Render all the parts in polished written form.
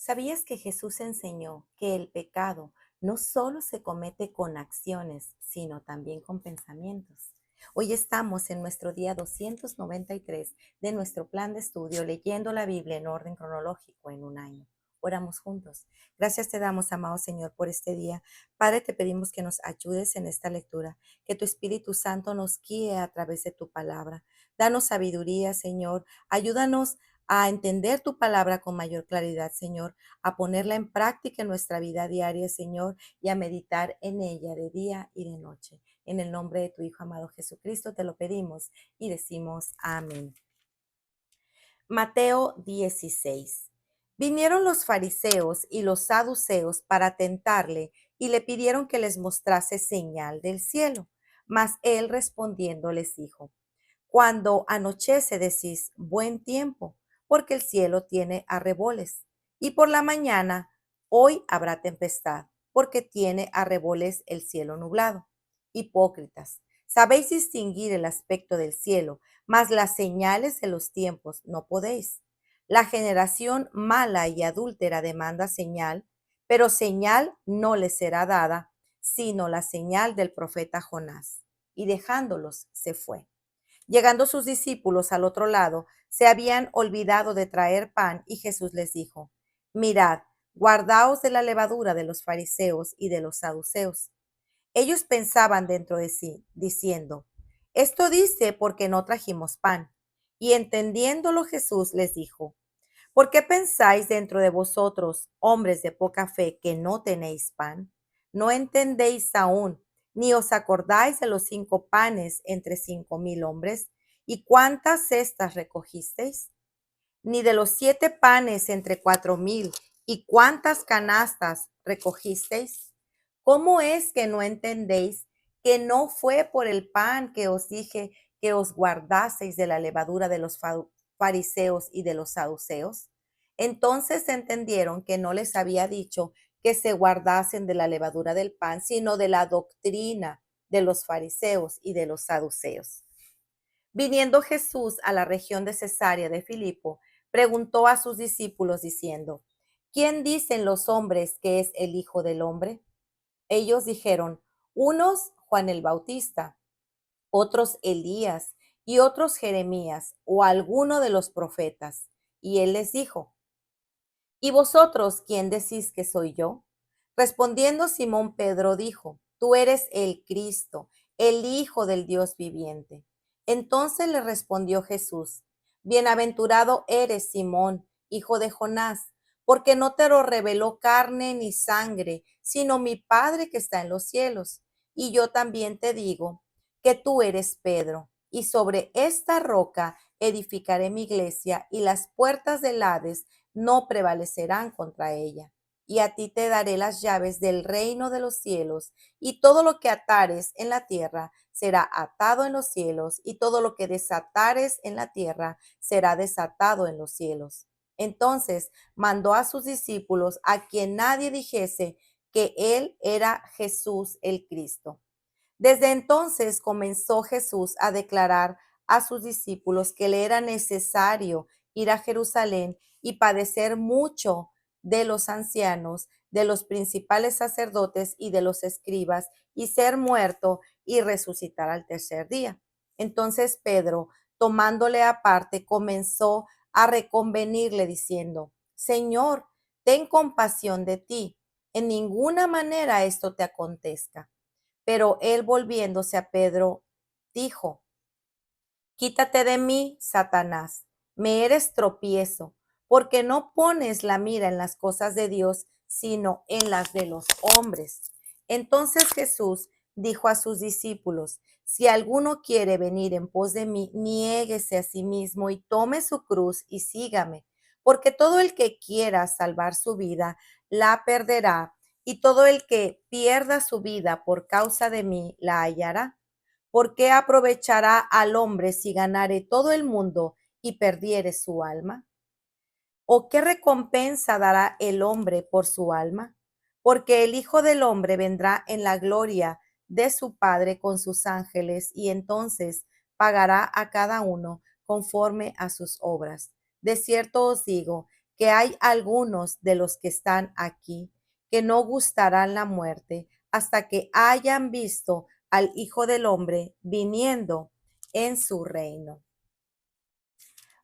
¿Sabías que Jesús enseñó que el pecado no solo se comete con acciones, sino también con pensamientos? Hoy estamos en nuestro día 293 de nuestro plan de estudio, leyendo la Biblia en orden cronológico en un año. Oramos juntos. Gracias te damos, amado Señor, por este día. Padre, te pedimos que nos ayudes en esta lectura, que tu Espíritu Santo nos guíe a través de tu palabra. Danos sabiduría, Señor. Ayúdanos a entender tu palabra con mayor claridad, Señor, a ponerla en práctica en nuestra vida diaria, Señor, y a meditar en ella de día y de noche. En el nombre de tu Hijo amado Jesucristo te lo pedimos y decimos amén. Mateo 16. Vinieron los fariseos y los saduceos para tentarle y le pidieron que les mostrase señal del cielo. Mas él respondiendo les dijo: cuando anochece decís buen tiempo, porque el cielo tiene arreboles. Y por la mañana, hoy habrá tempestad, porque tiene arreboles el cielo nublado. Hipócritas, sabéis distinguir el aspecto del cielo, mas las señales de los tiempos no podéis. La generación mala y adúltera demanda señal, pero señal no le será dada, sino la señal del profeta Jonás. Y dejándolos, se fue. Llegando sus discípulos al otro lado, se habían olvidado de traer pan y Jesús les dijo: mirad, guardaos de la levadura de los fariseos y de los saduceos. Ellos pensaban dentro de sí, diciendo: esto dice porque no trajimos pan. Y entendiéndolo Jesús les dijo: ¿por qué pensáis dentro de vosotros, hombres de poca fe, que no tenéis pan? ¿No entendéis aún, ni os acordáis de los 5 panes entre 5.000 hombres? ¿Y cuántas cestas recogisteis? Ni de los 7 panes entre 4.000, ¿y cuántas canastas recogisteis? ¿Cómo es que no entendéis que no fue por el pan que os dije que os guardaseis de la levadura de los fariseos y de los saduceos? Entonces entendieron que no les había dicho que se guardasen de la levadura del pan, sino de la doctrina de los fariseos y de los saduceos. Viniendo Jesús a la región de Cesarea de Filipo, preguntó a sus discípulos diciendo: ¿quién dicen los hombres que es el Hijo del Hombre? Ellos dijeron: unos Juan el Bautista, otros Elías y otros Jeremías o alguno de los profetas. Y él les dijo: ¿y vosotros quién decís que soy yo? Respondiendo Simón Pedro dijo: tú eres el Cristo, el Hijo del Dios viviente. Entonces le respondió Jesús: bienaventurado eres, Simón, hijo de Jonás, porque no te lo reveló carne ni sangre, sino mi Padre que está en los cielos. Y yo también te digo que tú eres Pedro, y sobre esta roca edificaré mi iglesia, y las puertas del Hades no prevalecerán contra ella. Y a ti te daré las llaves del reino de los cielos, y todo lo que atares en la tierra será atado en los cielos, y todo lo que desatares en la tierra será desatado en los cielos. Entonces mandó a sus discípulos a quien nadie dijese que él era Jesús el Cristo. Desde entonces comenzó Jesús a declarar a sus discípulos que le era necesario ir a Jerusalén y padecer mucho de los ancianos, de los principales sacerdotes y de los escribas, y ser muerto y resucitar al tercer día. Entonces Pedro, tomándole aparte, comenzó a reconvenirle diciendo: Señor, ten compasión de ti, en ninguna manera esto te acontezca. Pero él, volviéndose a Pedro, dijo: quítate de mí, Satanás, me eres tropiezo, porque no pones la mira en las cosas de Dios, sino en las de los hombres. Entonces Jesús dijo a sus discípulos: si alguno quiere venir en pos de mí, niéguese a sí mismo y tome su cruz y sígame, porque todo el que quiera salvar su vida, la perderá, y todo el que pierda su vida por causa de mí, la hallará. ¿Por qué aprovechará al hombre si ganare todo el mundo y perdiere su alma? ¿O qué recompensa dará el hombre por su alma? Porque el Hijo del Hombre vendrá en la gloria de su Padre con sus ángeles, y entonces pagará a cada uno conforme a sus obras. De cierto os digo que hay algunos de los que están aquí que no gustarán la muerte hasta que hayan visto al Hijo del Hombre viniendo en su reino.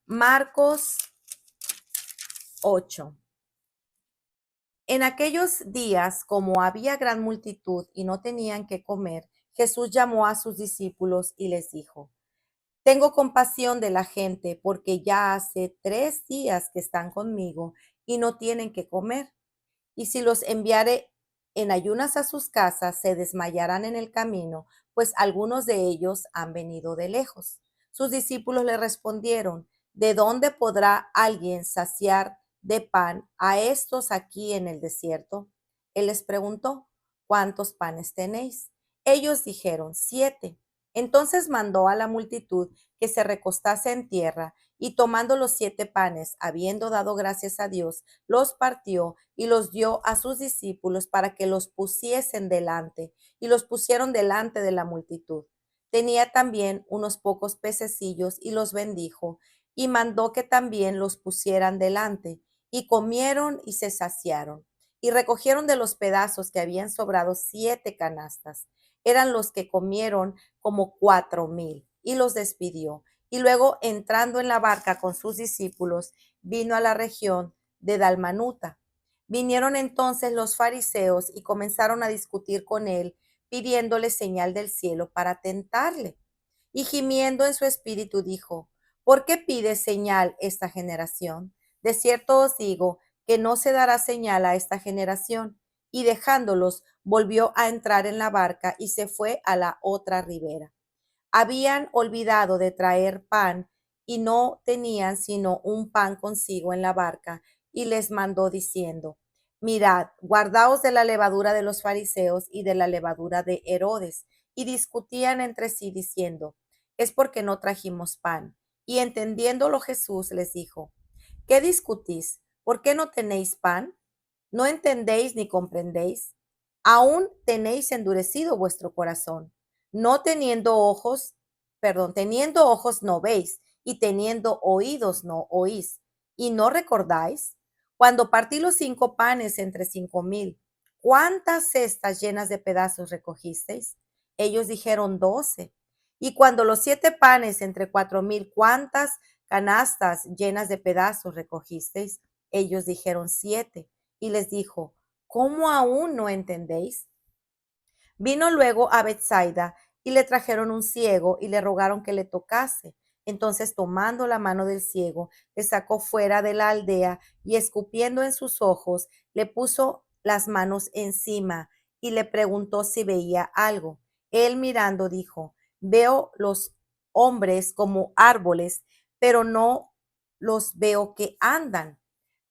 Marcos 8. En aquellos días, como había gran multitud y no tenían qué comer, Jesús llamó a sus discípulos y les dijo: Tengo compasión de la gente porque ya hace 3 días que están conmigo y no tienen qué comer. Y si los enviare en ayunas a sus casas, se desmayarán en el camino, pues algunos de ellos han venido de lejos. Sus discípulos le respondieron: ¿De dónde podrá alguien saciar de pan a estos aquí en el desierto? Él les preguntó: ¿Cuántos panes tenéis? Ellos dijeron: 7. Entonces mandó a la multitud que se recostase en tierra, y tomando los 7 panes, habiendo dado gracias a Dios, los partió y los dio a sus discípulos para que los pusiesen delante, y los pusieron delante de la multitud. Tenía también unos pocos pececillos y los bendijo, y mandó que también los pusieran delante, y comieron y se saciaron. Y recogieron de los pedazos que habían sobrado 7 canastas. Eran los que comieron como 4,000, y los despidió. Y luego, entrando en la barca con sus discípulos, vino a la región de Dalmanuta. Vinieron entonces los fariseos y comenzaron a discutir con él, pidiéndole señal del cielo para tentarle. Y gimiendo en su espíritu dijo: ¿Por qué pide señal esta generación? De cierto os digo que no se dará señal a esta generación. Y dejándolos, volvió a entrar en la barca y se fue a la otra ribera. Habían olvidado de traer pan y no tenían sino un pan consigo en la barca, y les mandó diciendo: Mirad, guardaos de la levadura de los fariseos y de la levadura de Herodes. Y discutían entre sí diciendo: Es porque no trajimos pan. Y entendiéndolo Jesús les dijo: ¿Qué discutís? ¿Por qué no tenéis pan? ¿No entendéis ni comprendéis? Aún tenéis endurecido vuestro corazón. No teniendo ojos, teniendo ojos no veis, y teniendo oídos no oís. ¿Y no recordáis? Cuando partí los 5 panes entre 5,000, ¿cuántas cestas llenas de pedazos recogisteis? Ellos dijeron 12. Y cuando los 7 panes entre 4,000, ¿cuántas canastas llenas de pedazos recogisteis? Ellos dijeron 7. Y les dijo: ¿Cómo aún no entendéis? Vino luego a Bethsaida y le trajeron un ciego y le rogaron que le tocase. Entonces, tomando la mano del ciego, le sacó fuera de la aldea y escupiendo en sus ojos, le puso las manos encima y le preguntó si veía algo. Él mirando dijo: Veo los hombres como árboles, pero no los veo que andan.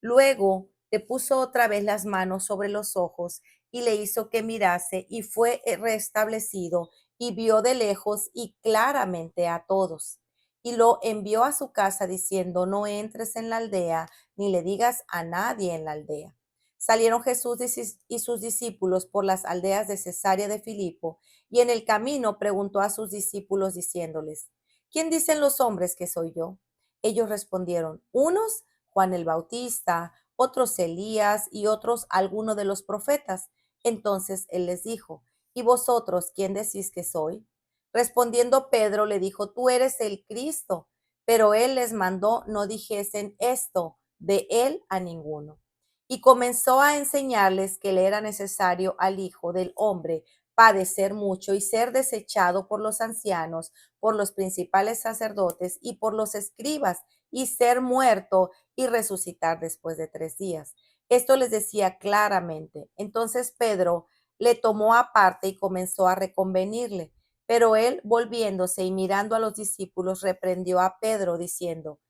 Luego le puso otra vez las manos sobre los ojos y le hizo que mirase, y fue restablecido y vio de lejos y claramente a todos. Y lo envió a su casa diciendo: No entres en la aldea ni le digas a nadie en la aldea. Salieron Jesús y sus discípulos por las aldeas de Cesarea de Filipo, y en el camino preguntó a sus discípulos diciéndoles: ¿Quién dicen los hombres que soy yo? Ellos respondieron: unos Juan el Bautista, otros Elías, y otros alguno de los profetas. Entonces él les dijo: ¿Y vosotros quién decís que soy? Respondiendo Pedro le dijo: Tú eres el Cristo. Pero él les mandó no dijesen esto de él a ninguno. Y comenzó a enseñarles que le era necesario al Hijo del Hombre padecer mucho y ser desechado por los ancianos, por los principales sacerdotes y por los escribas, y ser muerto y resucitar después de 3 días. Esto les decía claramente. Entonces Pedro le tomó aparte y comenzó a reconvenirle. Pero él, volviéndose y mirando a los discípulos, reprendió a Pedro diciendo: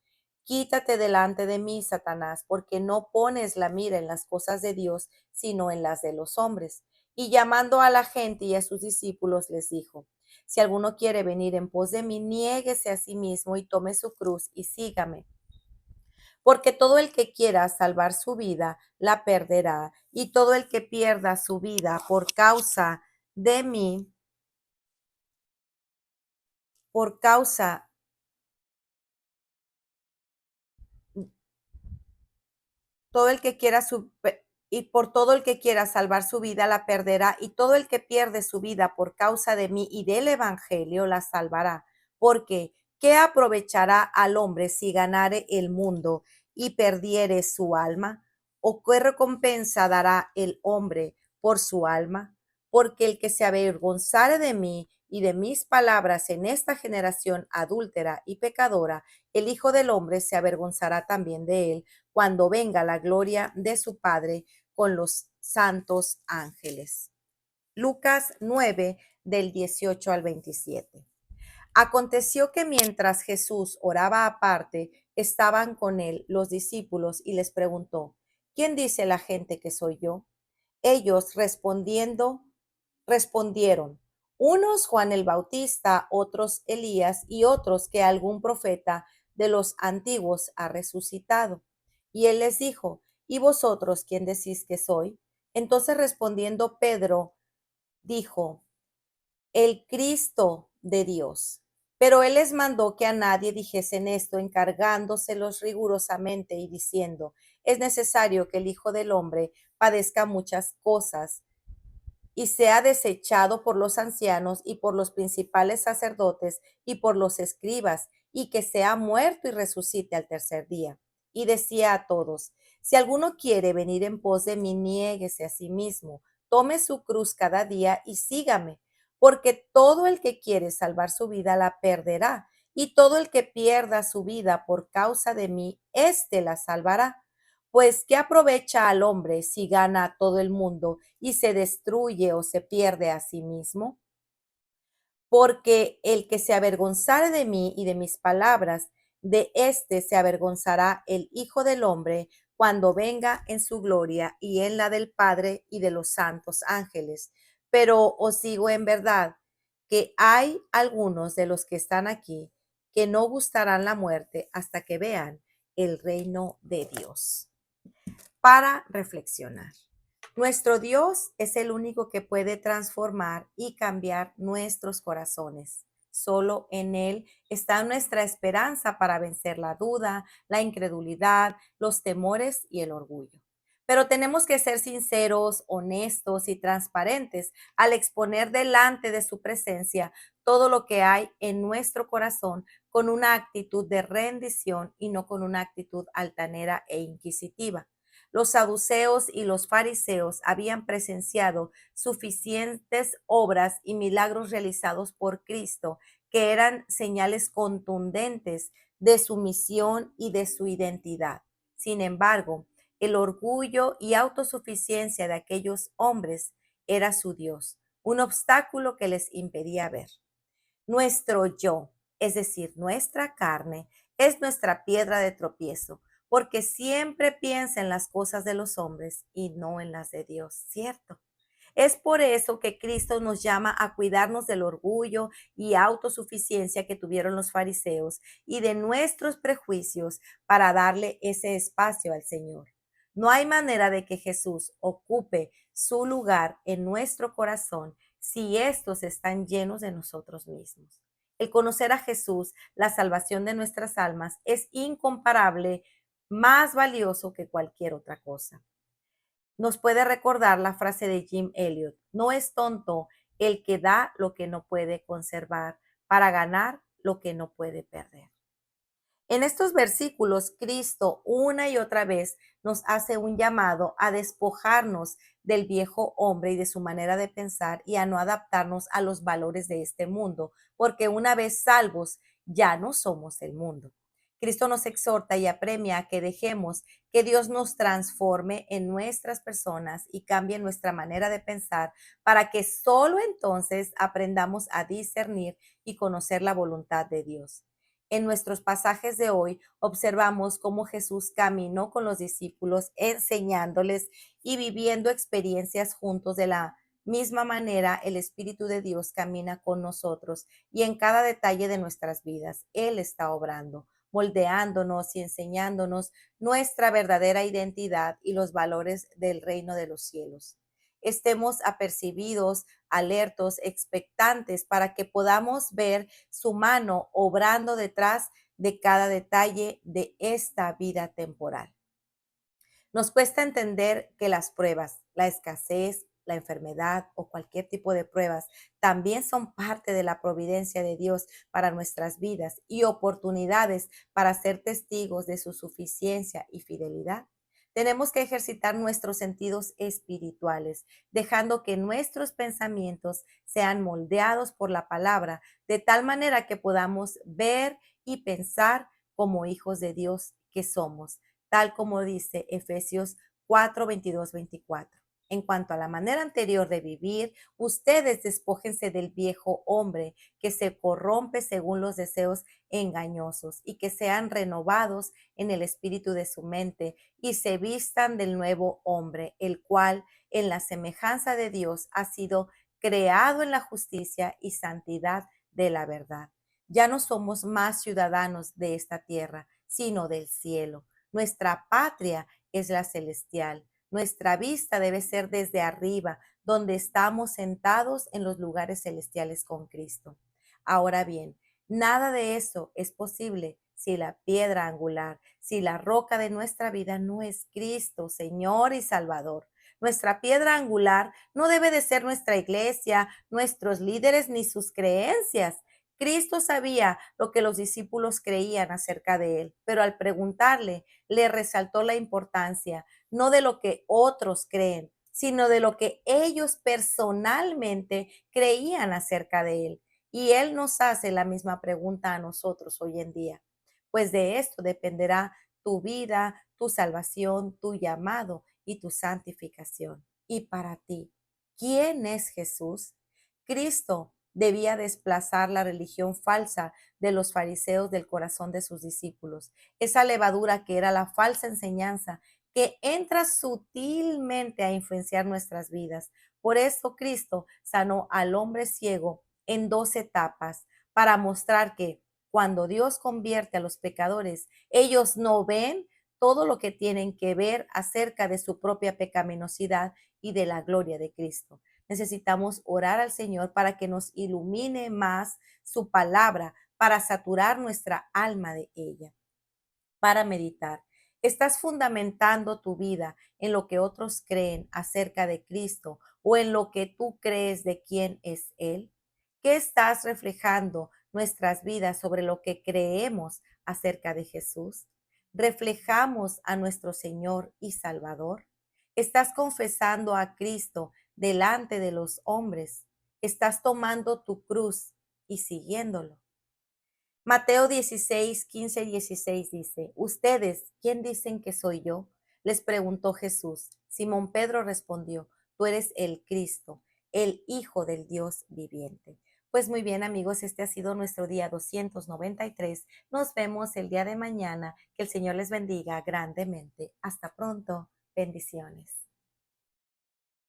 Quítate delante de mí, Satanás, porque no pones la mira en las cosas de Dios, sino en las de los hombres. Y llamando a la gente y a sus discípulos, les dijo: Si alguno quiere venir en pos de mí, niéguese a sí mismo y tome su cruz y sígame. Porque todo el que quiera salvar su vida, la perderá, y todo el que pierda su vida por causa de mí, por causa todo el que quiera y por todo el que quiera salvar su vida la perderá, y todo el que pierde su vida por causa de mí y del evangelio la salvará. Porque ¿qué aprovechará al hombre si ganare el mundo y perdiere su alma? ¿O qué recompensa dará el hombre por su alma? Porque el que se avergonzare de mí y de mis palabras en esta generación adúltera y pecadora, el Hijo del Hombre se avergonzará también de él cuando venga la gloria de su Padre con los santos ángeles. Lucas 9, del 18 al 27. Aconteció que mientras Jesús oraba aparte, estaban con él los discípulos y les preguntó, ¿quién dice la gente que soy yo? Ellos respondieron, unos Juan el Bautista, otros Elías y otros que algún profeta de los antiguos ha resucitado. Y él les dijo, ¿y vosotros quién decís que soy? Entonces respondiendo Pedro, dijo, el Cristo de Dios. Pero él les mandó que a nadie dijesen esto, encargándoselos rigurosamente y diciendo, es necesario que el Hijo del Hombre padezca muchas cosas y sea desechado por los ancianos y por los principales sacerdotes y por los escribas, y que sea muerto y resucite al tercer día. Y decía a todos, si alguno quiere venir en pos de mí, niéguese a sí mismo, tome su cruz cada día y sígame, porque todo el que quiere salvar su vida la perderá, y todo el que pierda su vida por causa de mí, éste la salvará. Pues, ¿qué aprovecha al hombre si gana todo el mundo y se destruye o se pierde a sí mismo? Porque el que se avergonzare de mí y de mis palabras, de éste se avergonzará el Hijo del Hombre cuando venga en su gloria y en la del Padre y de los santos ángeles. Pero os digo en verdad que hay algunos de los que están aquí que no gustarán la muerte hasta que vean el reino de Dios. Para reflexionar. Nuestro Dios es el único que puede transformar y cambiar nuestros corazones. Solo en Él está nuestra esperanza para vencer la duda, la incredulidad, los temores y el orgullo. Pero tenemos que ser sinceros, honestos y transparentes al exponer delante de su presencia todo lo que hay en nuestro corazón con una actitud de rendición y no con una actitud altanera e inquisitiva. Los saduceos y los fariseos habían presenciado suficientes obras y milagros realizados por Cristo, que eran señales contundentes de su misión y de su identidad. Sin embargo, el orgullo y autosuficiencia de aquellos hombres era su Dios, un obstáculo que les impedía ver. Nuestro yo, es decir, nuestra carne, es nuestra piedra de tropiezo, porque siempre piensa en las cosas de los hombres y no en las de Dios, ¿cierto? Es por eso que Cristo nos llama a cuidarnos del orgullo y autosuficiencia que tuvieron los fariseos y de nuestros prejuicios para darle ese espacio al Señor. No hay manera de que Jesús ocupe su lugar en nuestro corazón si estos están llenos de nosotros mismos. El conocer a Jesús, la salvación de nuestras almas, es incomparable, más valioso que cualquier otra cosa. Nos puede recordar la frase de Jim Elliot, no es tonto el que da lo que no puede conservar para ganar lo que no puede perder. En estos versículos, Cristo una y otra vez nos hace un llamado a despojarnos del viejo hombre y de su manera de pensar y a no adaptarnos a los valores de este mundo, porque una vez salvos, ya no somos el mundo. Cristo nos exhorta y apremia a que dejemos que Dios nos transforme en nuestras personas y cambie nuestra manera de pensar para que solo entonces aprendamos a discernir y conocer la voluntad de Dios. En nuestros pasajes de hoy observamos cómo Jesús caminó con los discípulos, enseñándoles y viviendo experiencias juntos de la misma manera. El Espíritu de Dios camina con nosotros y en cada detalle de nuestras vidas Él está obrando, moldeándonos y enseñándonos nuestra verdadera identidad y los valores del reino de los cielos. Estemos apercibidos, alertos, expectantes para que podamos ver su mano obrando detrás de cada detalle de esta vida temporal. Nos cuesta entender que las pruebas, la escasez, la enfermedad o cualquier tipo de pruebas también son parte de la providencia de Dios para nuestras vidas y oportunidades para ser testigos de su suficiencia y fidelidad. Tenemos que ejercitar nuestros sentidos espirituales, dejando que nuestros pensamientos sean moldeados por la palabra, de tal manera que podamos ver y pensar como hijos de Dios que somos, tal como dice Efesios 4, 22, 24. En cuanto a la manera anterior de vivir, ustedes despójense del viejo hombre que se corrompe según los deseos engañosos y que sean renovados en el espíritu de su mente y se vistan del nuevo hombre, el cual en la semejanza de Dios ha sido creado en la justicia y santidad de la verdad. Ya no somos más ciudadanos de esta tierra, sino del cielo. Nuestra patria es la celestial. Nuestra vista debe ser desde arriba, donde estamos sentados en los lugares celestiales con Cristo. Ahora bien, nada de eso es posible si la piedra angular, si la roca de nuestra vida no es Cristo, Señor y Salvador. Nuestra piedra angular no debe de ser nuestra iglesia, nuestros líderes ni sus creencias. Cristo sabía lo que los discípulos creían acerca de él, pero al preguntarle, le resaltó la importancia no de lo que otros creen, sino de lo que ellos personalmente creían acerca de él. Y él nos hace la misma pregunta a nosotros hoy en día. Pues de esto dependerá tu vida, tu salvación, tu llamado y tu santificación. Y para ti, ¿quién es Jesús? Cristo debía desplazar la religión falsa de los fariseos del corazón de sus discípulos, esa levadura que era la falsa enseñanza que entra sutilmente a influenciar nuestras vidas. Por eso Cristo sanó al hombre ciego en 2 etapas para mostrar que cuando Dios convierte a los pecadores, ellos no ven todo lo que tienen que ver acerca de su propia pecaminosidad y de la gloria de Cristo. Necesitamos orar al Señor para que nos ilumine más su palabra, para saturar nuestra alma de ella. Para meditar, ¿estás fundamentando tu vida en lo que otros creen acerca de Cristo o en lo que tú crees de quién es Él? ¿Qué estás reflejando nuestras vidas sobre lo que creemos acerca de Jesús? ¿Reflejamos a nuestro Señor y Salvador? ¿Estás confesando a Cristo delante de los hombres? ¿Estás tomando tu cruz y siguiéndolo? Mateo 16, 15, 16 dice, ¿ustedes quién dicen que soy yo? Les preguntó Jesús. Simón Pedro respondió, tú eres el Cristo, el Hijo del Dios viviente. Pues muy bien amigos, este ha sido nuestro día 293. Nos vemos el día de mañana. Que el Señor les bendiga grandemente. Hasta pronto. Bendiciones.